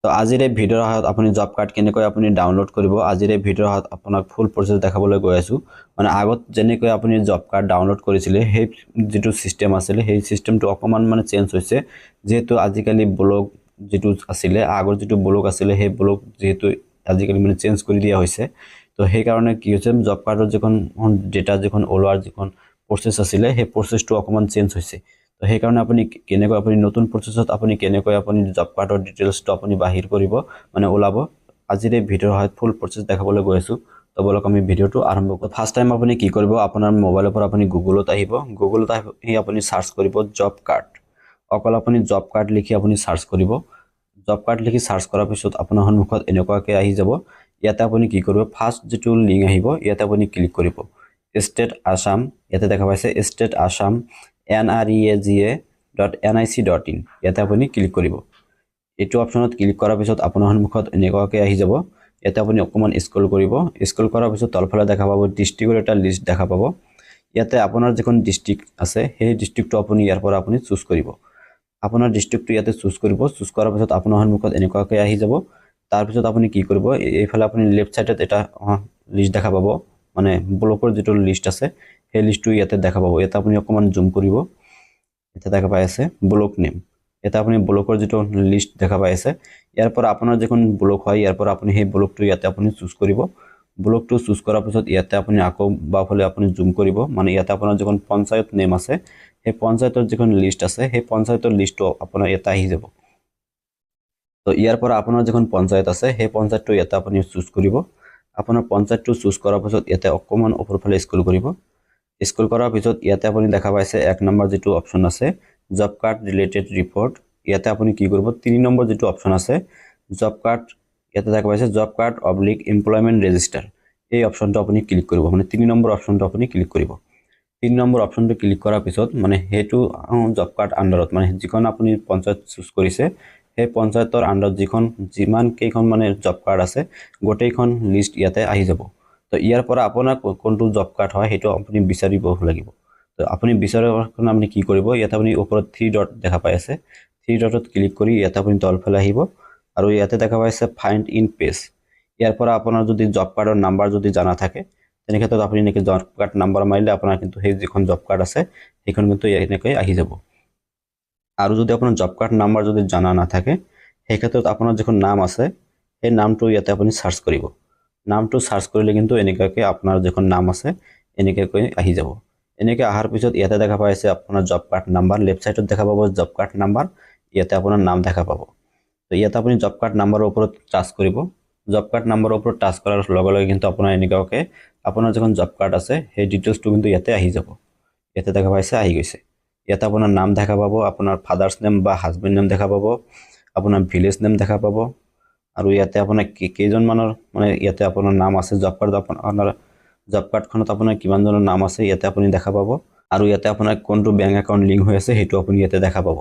তো আজিৰ এই ভিডিঅ'ৰ সহায়ত আপুনি জব কাৰ্ড কেনেকৈ আপুনি ডাউনলোড কৰিব আজিৰ এই ভিডিঅ'ৰ সহায়ত আপোনাক ফুল প্ৰচেছ দেখাবলৈ গৈ আছো মানে আগত যেনেকৈ আপুনি জব কাৰ্ড ডাউনলোড কৰিছিলে সেই যেটো সিস্টেম আছিল সেই সিস্টেমটো অকমান মানে চেঞ্জ হৈছে যেহেতু আজিকালি ব্লগ যেটো আছিল আগৰ যেটো ব্লগ আছিল সেই ব্লগ যেহেতু আজিকালি মানে চেঞ্জ কৰি দিয়া হৈছে তো সেই কাৰণে কি হৈছে জব কাৰ্ডৰ যখন ডেটা যখন ওলোৱাৰ যখন প্ৰচেছ আছিল সেই প্ৰচেছটো অকমান চেঞ্জ হৈছে তো সেই কাৰণে আপুনি কেনেকৈ আপুনি নতুন প্ৰচেছত আপুনি কেনেকৈ আপুনি জব কাৰ্ডৰ ডিটেইলছটো আপুনি বাহিৰ কৰিব মানে ওলাব আজিৰ এই ভিডিঅ'ৰ সহায়ত ফুল প্ৰচেছ দেখাবলৈ গৈ আছো তো বলক আমি ভিডিঅ'টো আৰম্ভ কৰো ফাৰ্স্ট টাইম আপুনি কি কৰিব আপোনাৰ মোবাইলৰ পৰা আপুনি গুগলত আহিব গুগলত আহি আপুনি সাৰ্চ কৰিব জব কাৰ্ড অকল আপুনি জব কাৰ্ড লিখি আপুনি সাৰ্চ কৰিব জব কাৰ্ড লিখি সাৰ্চ কৰাৰ পিছত আপোনাৰ সন্মুখত এনেকুৱাকৈ আহি যাব ইয়াতে আপুনি কি কৰিব ফাৰ্স্ট যেটো লিংক আহিব ইয়াতে আপুনি ক্লিক কৰিব ষ্টেট আসাম ইয়াতে দেখা পাইছে ষ্টেট আসাম nrega.nic.in ইয়াতে আপুনি ক্লিক কৰিব এটো অপচনত ক্লিক কৰাৰ পিছত আপোনাৰ সন্মুখত এনেকুৱাকৈ আহি যাব ইয়াতে আপুনি অকমান স্ক্ৰল কৰিব স্ক্ৰল কৰাৰ পিছত তলফালে দেখা পাব ডিস্ট্ৰিক্টৰ এটা লিষ্ট দেখা পাব ইয়াতে আপোনাৰ যিখন ডিস্ট্ৰিক্ট আছে সেই ডিস্ট্ৰিক্টটো আপুনি ইয়াৰ পৰা আপুনি চুজ কৰিব আপোনাৰ ডিস্ট্ৰিক্টটো ইয়াতে চুজ কৰিব চুজ কৰাৰ পিছত আপোনাৰ সন্মুখত এনেকুৱাকৈ আহি যাব তাৰ পিছত আপুনি কি কৰিব এইফালে আপুনি লেফট সাইডত এটা লিষ্ট দেখা পাব মানে ব্লকৰ যেটো লিষ্ট আছে সেই লিষ্টটো ইয়াতে দেখা পাব এটা আপুনি অকমান জুম কৰিব এটা দেখা পাই আছে ব্লক নেম এটা আপুনি ব্লকৰ যেটো লিষ্ট দেখা পাই আছে ইয়াৰ পৰা আপোনাৰ যখন ব্লক হয় ইয়াৰ পৰা আপুনি সেই ব্লকটো ইয়াতে আপুনি চুজ কৰিব ব্লকটো চুজ কৰাৰ পিছত ইয়াতে আপুনি আকৌ বাফলে আপুনি জুম কৰিব মানে ইয়াতে আপোনাৰ যখন পঞ্চায়ত নেম আছে সেই পঞ্চায়তৰ যখন লিষ্ট আছে সেই পঞ্চায়তৰ লিষ্টটো আপোনাৰ ইয়াতে আহি যাব তো ইয়াৰ পৰা আপোনাৰ যখন পঞ্চায়ত আছে সেই পঞ্চায়তটো ইয়াতে আপুনি চুজ কৰিব আপোনাৰ পঞ্চায়তটো চুজ কৰাৰ পিছত ইয়াতে অকমান ওপৰফালে স্ক্ৰল কৰিব স্ক্ৰল কৰাৰ পিছত ইয়াতে আপুনি দেখা পাইছে এক নম্বৰ যেটো অপচন আছে জব কাৰ্ড ৰিলেটেড ৰিপৰ্ট ইয়াতে আপুনি কি কৰিব 3 নম্বৰ যেটো অপচন আছে জব কাৰ্ড ইয়াতে দেখা পাইছে job card oblique employment register এই অপচনটো আপুনি ক্লিক কৰিব মানে 3 নম্বৰ অপচনটো আপুনি ক্লিক কৰিব 3 নম্বৰ অপচনটো ক্লিক কৰাৰ পিছত মানে হেতু জব কাৰ্ড আন্ডাৰত মানে যিখন আপুনি পঞ্চায়ত চুজ কৰিছে সেই পঞ্চায়তৰ আন্ডাৰত যিমান কেইখন মানে জব কাৰ্ড আছে গোটেইখন লিষ্ট ইয়াতে আহি যাব তো ইয়াৰ পৰা আপোনাৰ কোনটো জব কাৰ্ড হয় হেতু আপুনি বিচাৰিব লাগিব তো আপুনি বিচাৰাৰ কাৰণে আপুনি কি কৰিব ইয়াতে আপুনি ওপৰত 3 ডট দেখা পাই আছে 3 ডটত ক্লিক কৰি ইয়াতে আপুনি তলফালে আহিব আৰু ইয়াতে দেখা পাইছে ফাইন্ড ইন পেজ ইয়াৰ পৰা আপোনাৰ যদি জব কাৰ্ডৰ নাম্বাৰ যদি জানা থাকে তেনে ক্ষেত্ৰত আপুনি নেকি জব কাৰ্ড নাম্বাৰ মাৰিলে আপোনাৰ কিন্তু সেই যিখন জব কাৰ্ড আছে সেইখন কিন্তু এনেকৈ আহি যাব আৰু যদি আপোনাৰ জব কাৰ্ড নাম্বাৰ যদি জানা না থাকে সেই ক্ষেত্ৰত আপোনাৰ যখন নাম আছে সেই নামটো ইয়াতে আপুনি সাৰ্চ কৰিব নামটো সাৰ্চ কৰিলে কিন্তু এনেকৈ আপোনাৰ যখন নাম আছে এনেকৈ আহি যাব এনেকৈ আহাৰ পিছত ইয়াতে দেখা পাইছে আপোনাৰ জব কাৰ্ড নাম্বাৰ লেফট সাইডত দেখা পাব জব কাৰ্ড নাম্বাৰ ইয়াতে আপোনাৰ নাম দেখা পাব তো ইয়াতে আপুনি জব কাৰ্ড নাম্বাৰৰ ওপৰত টাচ কৰিব জব কাৰ্ড নাম্বাৰৰ ওপৰত টাচ কৰাৰ লগে লগে কিন্তু আপোনাৰ এনেকৈ আপোনাৰ যখন জব কাৰ্ড আছে সেই ডিটেইলছটো কিন্তু ইয়াতে আহি যাব ইয়াতে দেখা পাইছে আহি গৈছে ইয়াতে আপোনাৰ নাম দেখা পাব আপোনাৰ ফাদাৰ্স নেম বা হাজবেণ্ড নেম দেখা পাব আপোনাৰ ভিলেজ নেম দেখা পাব আৰু ইয়াতে আপোনাৰ কেইজন মানৰ মানে ইয়াতে আপোনাৰ নাম আছে জব কাৰ্ড আপোনাৰ জব কাৰ্ডখনত আপোনাৰ কিমানজনৰ নাম আছে ইয়াতে আপুনি দেখা পাব আৰু ইয়াতে আপোনাৰ কোনটো বেংক একাউণ্ট লিংক হৈ আছে হেতু আপুনি ইয়াতে দেখা পাব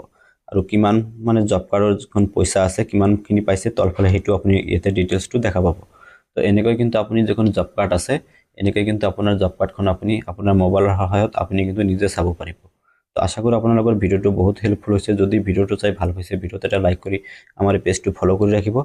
আৰু কিমান মানে জব কাৰ্ডৰ যখন পইচা আছে কিমানখিনি পাইছে তলফালে হেতু আপুনি ইয়াতে ডিটেইলছটো দেখা পাব তো এনেকৈ কিন্তু আপুনি যখন জব কাৰ্ড আছে এনেকৈ কিন্তু আপোনাৰ জব কাৰ্ডখন আপুনি আপোনাৰ মোবাইলৰ সহায়ত আপুনি কিন্তু নিজে চাব পাৰিব তো আশা কৰো আপোনালোকৰ ভিডিওটো বহুত হেল্পফুল হৈছে যদি ভিডিওটো চাই ভাল হৈছে ভিডিওটো এটা লাইক কৰি আমাৰ পেজটো ফলো কৰি ৰাখিব